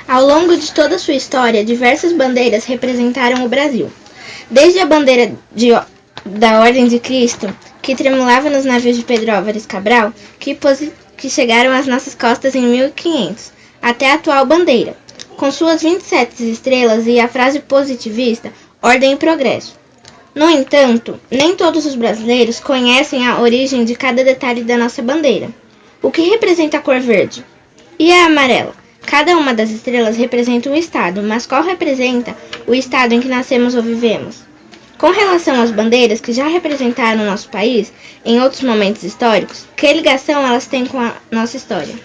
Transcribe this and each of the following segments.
Ao longo de toda sua história, diversas bandeiras representaram o Brasil. Desde a bandeira da Ordem de Cristo, que tremulava nos navios de Pedro Álvares Cabral, que chegaram às nossas costas em 1500, até a atual bandeira, com suas 27 estrelas e a frase positivista, Ordem e Progresso. No entanto, nem todos os brasileiros conhecem a origem de cada detalhe da nossa bandeira. O que representa a cor verde? E a amarela? Cada uma das estrelas representa um estado, mas qual representa o estado em que nascemos ou vivemos? Com relação às bandeiras que já representaram nosso país em outros momentos históricos, que ligação elas têm com a nossa história?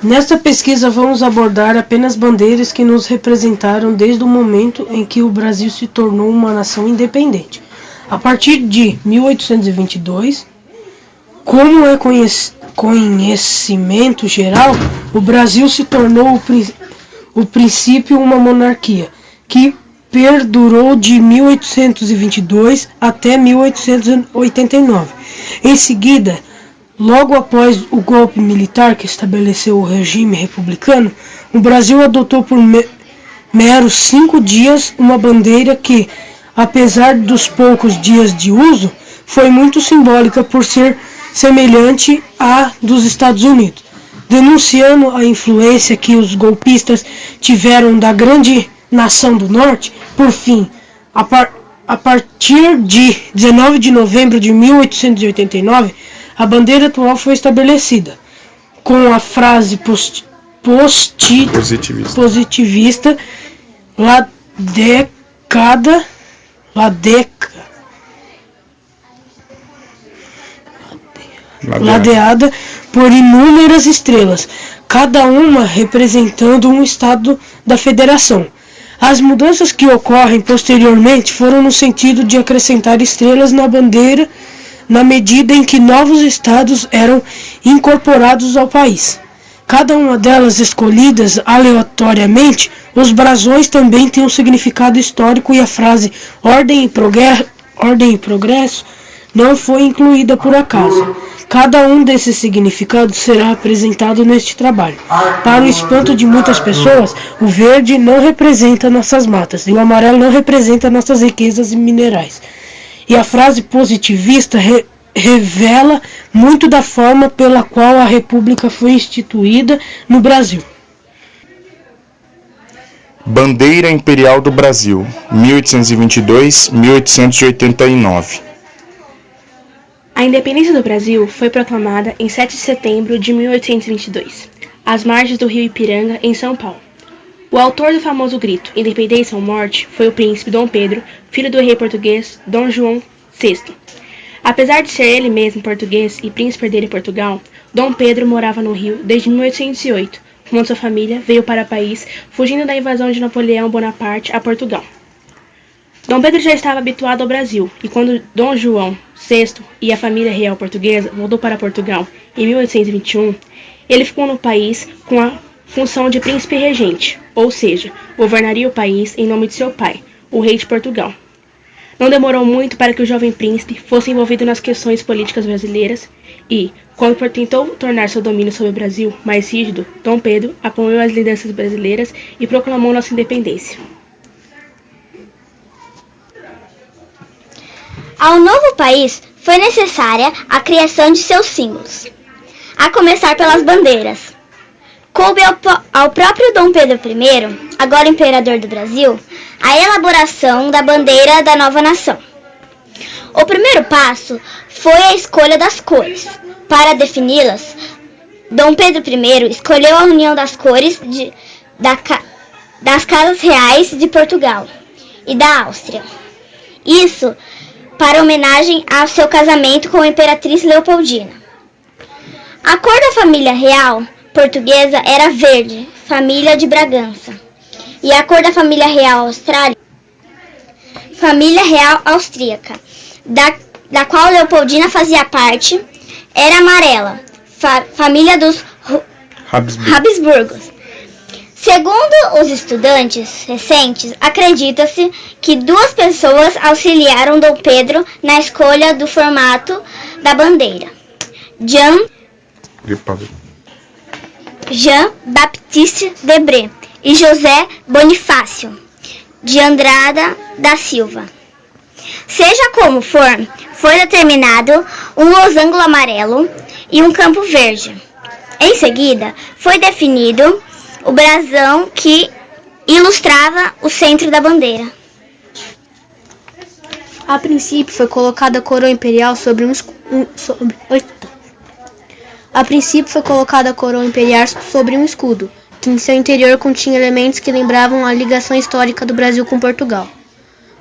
Nesta pesquisa vamos abordar apenas bandeiras que nos representaram desde o momento em que o Brasil se tornou uma nação independente. A partir de 1822, como é conhecimento geral, o Brasil se tornou o princípio uma monarquia, que perdurou de 1822 até 1889. Em seguida, logo após o golpe militar que estabeleceu o regime republicano, o Brasil adotou por meros 5 dias uma bandeira que, apesar dos poucos dias de uso, foi muito simbólica por ser semelhante à dos Estados Unidos, denunciando a influência que os golpistas tiveram da grande nação do Norte. Por fim, a partir de 19 de novembro de 1889, a bandeira atual foi estabelecida, com a frase positivista ladeada por inúmeras estrelas, cada uma representando um estado da federação. As mudanças que ocorrem posteriormente foram no sentido de acrescentar estrelas na bandeira na medida em que novos estados eram incorporados ao país. Cada uma delas escolhidas aleatoriamente, os brasões também têm um significado histórico e a frase Ordem e Progresso não foi incluída por acaso. Cada um desses significados será apresentado neste trabalho. Para o espanto de muitas pessoas, o verde não representa nossas matas e o amarelo não representa nossas riquezas minerais. E a frase positivista revela muito da forma pela qual a República foi instituída no Brasil. Bandeira Imperial do Brasil, 1822-1889. A independência do Brasil foi proclamada em 7 de setembro de 1822, às margens do rio Ipiranga, em São Paulo. O autor do famoso grito Independência ou Morte foi o príncipe Dom Pedro, filho do rei português Dom João VI. Apesar de ser ele mesmo português e príncipe herdeiro em Portugal, Dom Pedro morava no Rio desde 1808, quando sua família veio para o país fugindo da invasão de Napoleão Bonaparte a Portugal. Dom Pedro já estava habituado ao Brasil, e quando Dom João VI e a família real portuguesa voltou para Portugal em 1821, ele ficou no país com a função de príncipe regente, ou seja, governaria o país em nome de seu pai, o rei de Portugal. Não demorou muito para que o jovem príncipe fosse envolvido nas questões políticas brasileiras e, quando tentou tornar seu domínio sobre o Brasil mais rígido, Dom Pedro apoiou as lideranças brasileiras e proclamou nossa independência. Ao novo país foi necessária a criação de seus símbolos, a começar pelas bandeiras. Coube ao próprio Dom Pedro I, agora imperador do Brasil, a elaboração da bandeira da nova nação. O primeiro passo foi a escolha das cores. Para defini-las, Dom Pedro I escolheu a união das cores das casas reais de Portugal e da Áustria. Isso para homenagem ao seu casamento com a imperatriz Leopoldina. A cor da família real portuguesa era verde, família de Bragança, e a cor da família real austríaca, da qual Leopoldina fazia parte, era amarela, família dos Habsburgos. Segundo os estudantes recentes, acredita-se que 2 pessoas auxiliaram Dom Pedro na escolha do formato da bandeira. Jan Jean-Baptiste Debré e José Bonifácio de Andrada da Silva. Seja como for, foi determinado um losango amarelo e um campo verde. Em seguida, foi definido o brasão que ilustrava o centro da bandeira. A princípio foi colocada a coroa imperial sobre um escudo, que em seu interior continha elementos que lembravam a ligação histórica do Brasil com Portugal.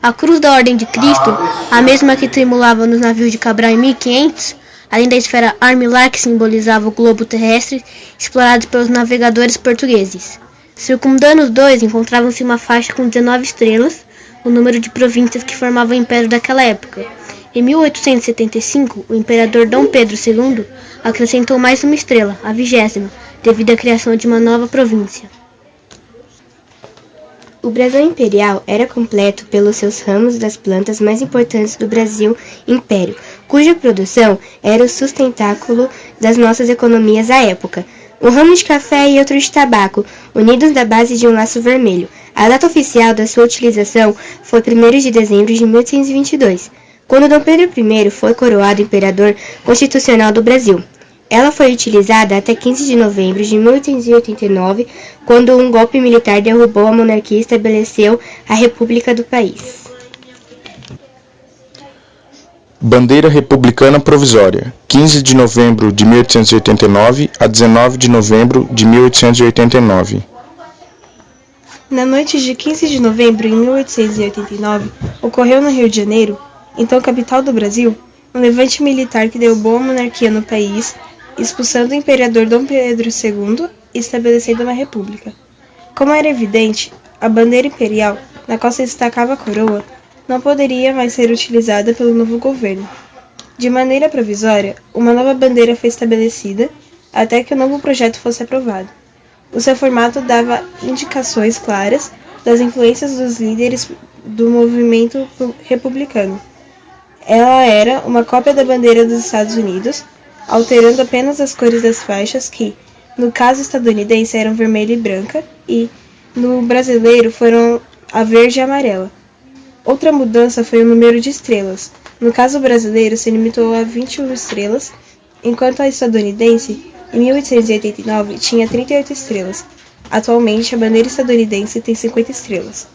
A cruz da Ordem de Cristo, a mesma que tremulava nos navios de Cabral em 1500, além da esfera armilar que simbolizava o globo terrestre explorado pelos navegadores portugueses. Circundando os dois encontrava-se uma faixa com 19 estrelas, o número de províncias que formavam o Império daquela época. Em 1875, o imperador Dom Pedro II acrescentou mais uma estrela, a 20ª, devido à criação de uma nova província. O brasão imperial era completo pelos seus ramos das plantas mais importantes do Brasil Império, cuja produção era o sustentáculo das nossas economias à época. Um ramo de café e outro de tabaco, unidos da base de um laço vermelho. A data oficial da sua utilização foi 1º de dezembro de 1822, quando Dom Pedro I foi coroado imperador constitucional do Brasil. Ela foi utilizada até 15 de novembro de 1889, quando um golpe militar derrubou a monarquia e estabeleceu a República do país. Bandeira Republicana Provisória, 15 de novembro de 1889 a 19 de novembro de 1889. Na noite de 15 de novembro de 1889, ocorreu no Rio de Janeiro, então capital do Brasil, um levante militar que derrubou a monarquia no país, expulsando o imperador Dom Pedro II e estabelecendo uma república. Como era evidente, a bandeira imperial, na qual se destacava a coroa, não poderia mais ser utilizada pelo novo governo. De maneira provisória, uma nova bandeira foi estabelecida até que o novo projeto fosse aprovado. O seu formato dava indicações claras das influências dos líderes do movimento republicano. Ela era uma cópia da bandeira dos Estados Unidos, alterando apenas as cores das faixas que, no caso estadunidense, eram vermelha e branca, e, no brasileiro, foram a verde e amarela. Outra mudança foi o número de estrelas. No caso brasileiro, se limitou a 21 estrelas, enquanto a estadunidense, em 1889, tinha 38 estrelas. Atualmente, a bandeira estadunidense tem 50 estrelas.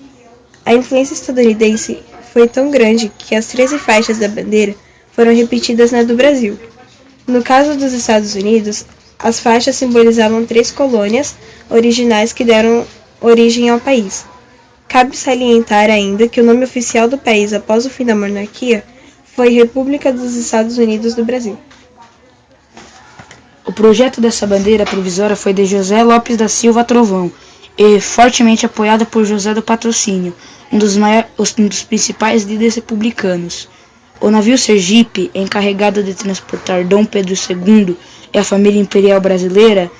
A influência estadunidense foi tão grande que as 13 faixas da bandeira foram repetidas na do Brasil. No caso dos Estados Unidos, as faixas simbolizavam 3 colônias originais que deram origem ao país. Cabe salientar ainda que o nome oficial do país após o fim da monarquia foi República dos Estados Unidos do Brasil. O projeto dessa bandeira provisória foi de José Lopes da Silva Trovão e fortemente apoiado por José do Patrocínio, um dos principais líderes republicanos. O navio Sergipe, encarregado de transportar Dom Pedro II e a família imperial brasileira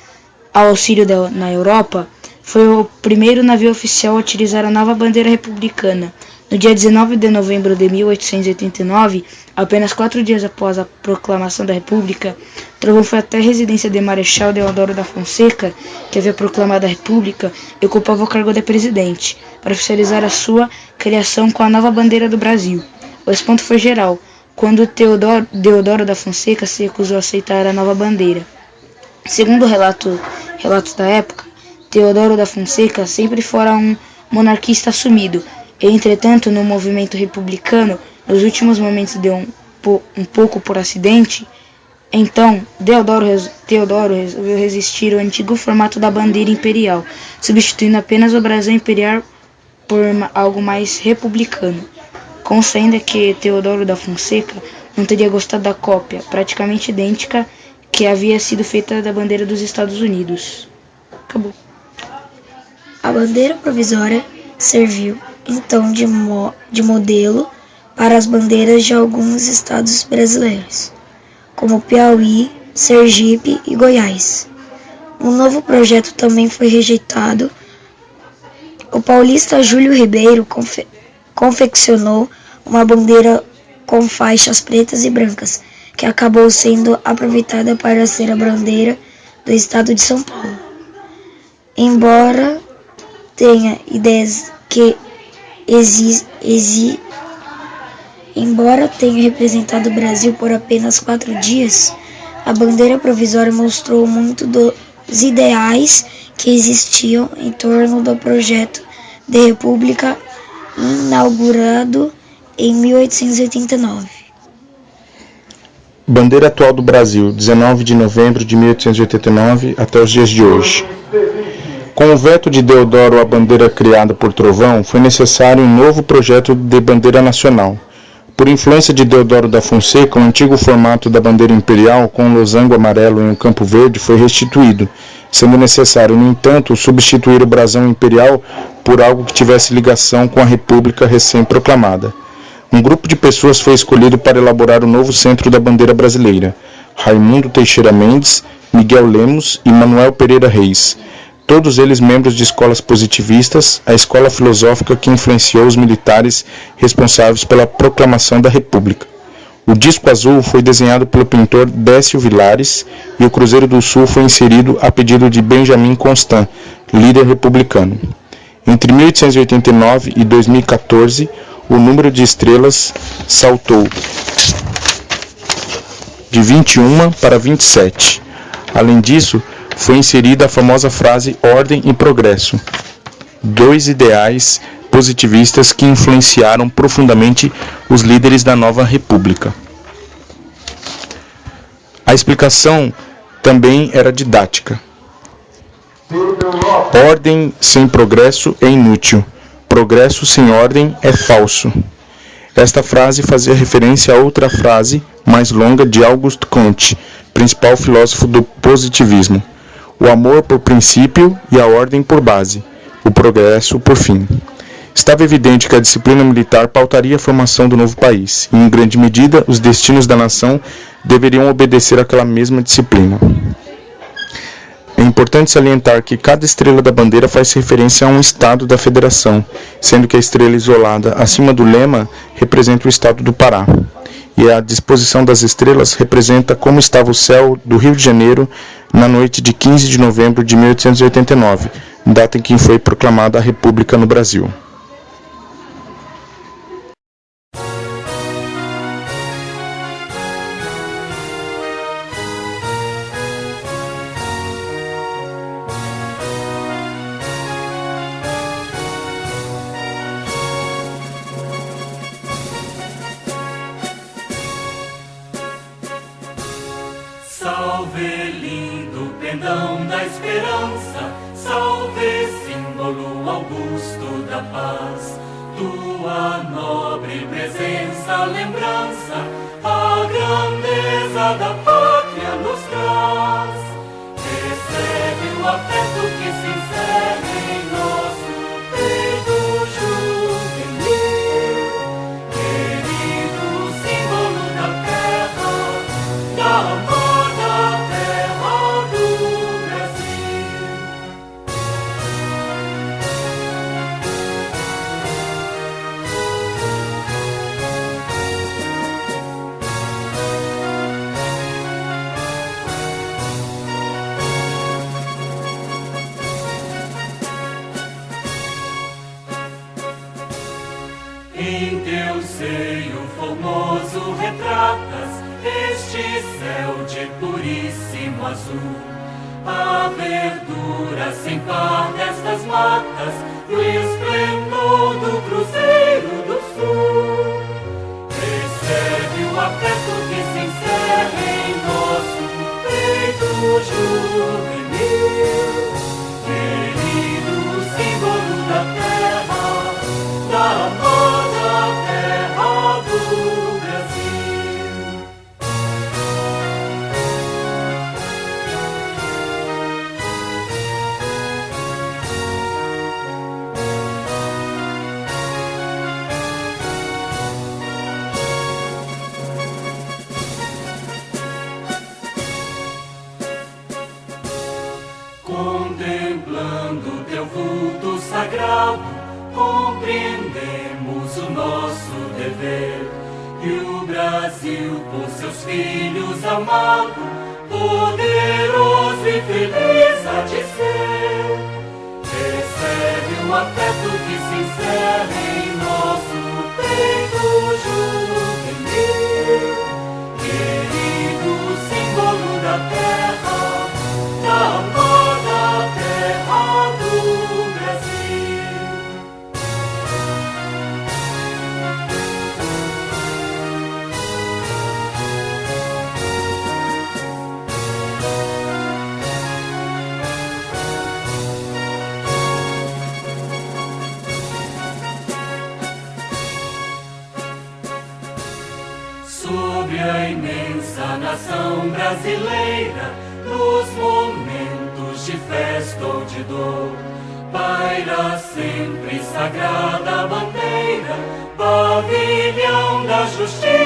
ao auxílio na Europa, foi o primeiro navio oficial a utilizar a nova bandeira republicana. No dia 19 de novembro de 1889, apenas 4 dias após a proclamação da República, Trovão foi até a residência de Marechal Deodoro da Fonseca, que havia proclamado a República e ocupava o cargo de presidente, para oficializar a sua criação com a nova bandeira do Brasil. O espanto foi geral, quando Deodoro da Fonseca se recusou a aceitar a nova bandeira. Segundo relatos da época, Deodoro da Fonseca sempre fora um monarquista assumido, e, entretanto, no movimento republicano, nos últimos momentos de um pouco por acidente, então Deodoro resolveu resistir ao antigo formato da bandeira imperial, substituindo apenas o brasão imperial por algo mais republicano. Consta ainda que Deodoro da Fonseca não teria gostado da cópia, praticamente idêntica, que havia sido feita da bandeira dos Estados Unidos. Acabou. A bandeira provisória serviu, então, de modelo para as bandeiras de alguns estados brasileiros, como Piauí, Sergipe e Goiás. Um novo projeto também foi rejeitado. O paulista Júlio Ribeiro confeccionou uma bandeira com faixas pretas e brancas, que acabou sendo aproveitada para ser a bandeira do estado de São Paulo. Embora tenha ideias que Embora tenha representado o Brasil por apenas 4 dias, a bandeira provisória mostrou muito dos ideais que existiam em torno do projeto de república inaugurado em 1889. Bandeira atual do Brasil, 19 de novembro de 1889 até os dias de hoje. Com o veto de Deodoro à bandeira criada por Trovão, foi necessário um novo projeto de bandeira nacional. Por influência de Deodoro da Fonseca, o antigo formato da bandeira imperial, com um losango amarelo e um campo verde, foi restituído, sendo necessário, no entanto, substituir o brasão imperial por algo que tivesse ligação com a República recém-proclamada. Um grupo de pessoas foi escolhido para elaborar o novo centro da bandeira brasileira: Raimundo Teixeira Mendes, Miguel Lemos e Manuel Pereira Reis. Todos eles membros de escolas positivistas, a escola filosófica que influenciou os militares responsáveis pela proclamação da República. O disco azul foi desenhado pelo pintor Décio Vilares e o Cruzeiro do Sul foi inserido a pedido de Benjamin Constant, líder republicano. Entre 1889 e 2014, o número de estrelas saltou de 21 para 27. Além disso, foi inserida a famosa frase Ordem e Progresso, 2 ideais positivistas que influenciaram profundamente os líderes da nova república. A explicação também era didática. Ordem sem progresso é inútil, progresso sem ordem é falso. Esta frase fazia referência a outra frase mais longa de Auguste Comte, principal filósofo do positivismo: o amor por princípio e a ordem por base, o progresso por fim. Estava evidente que a disciplina militar pautaria a formação do novo país, e em grande medida os destinos da nação deveriam obedecer àquela mesma disciplina. É importante salientar que cada estrela da bandeira faz referência a um estado da federação, sendo que a estrela isolada acima do lema representa o estado do Pará. E a disposição das estrelas representa como estava o céu do Rio de Janeiro na noite de 15 de novembro de 1889, data em que foi proclamada a República no Brasil. Salve, lindo pendão da esperança, salve, símbolo augusto da paz. Tua nobre presença, lembrança, a grandeza da pátria nos traz. Recebe o afeto que se encerra em nosso peito juvenil, querido símbolo da terra, da amor. Em teu seio formoso retratas este céu de puríssimo azul, a verdura sem par destas matas e o esplendor do Cruzeiro do Sul. Recebe o afeto que se encerra em nosso peito juvenil, querido símbolo da terra, da amada terra do Brasil. Contemplando teu vulto sagrado, compreendemos o nosso dever, e o Brasil, por seus filhos amado, poderoso e feliz há de ser. um afeto que se encerra em nosso peito juvenil, querido símbolo da terra, da amada terra do Brasil. Sobre a imensa nação brasileira, nos momentos de festa ou de dor, paira sempre sagrada bandeira, pavilhão da justiça.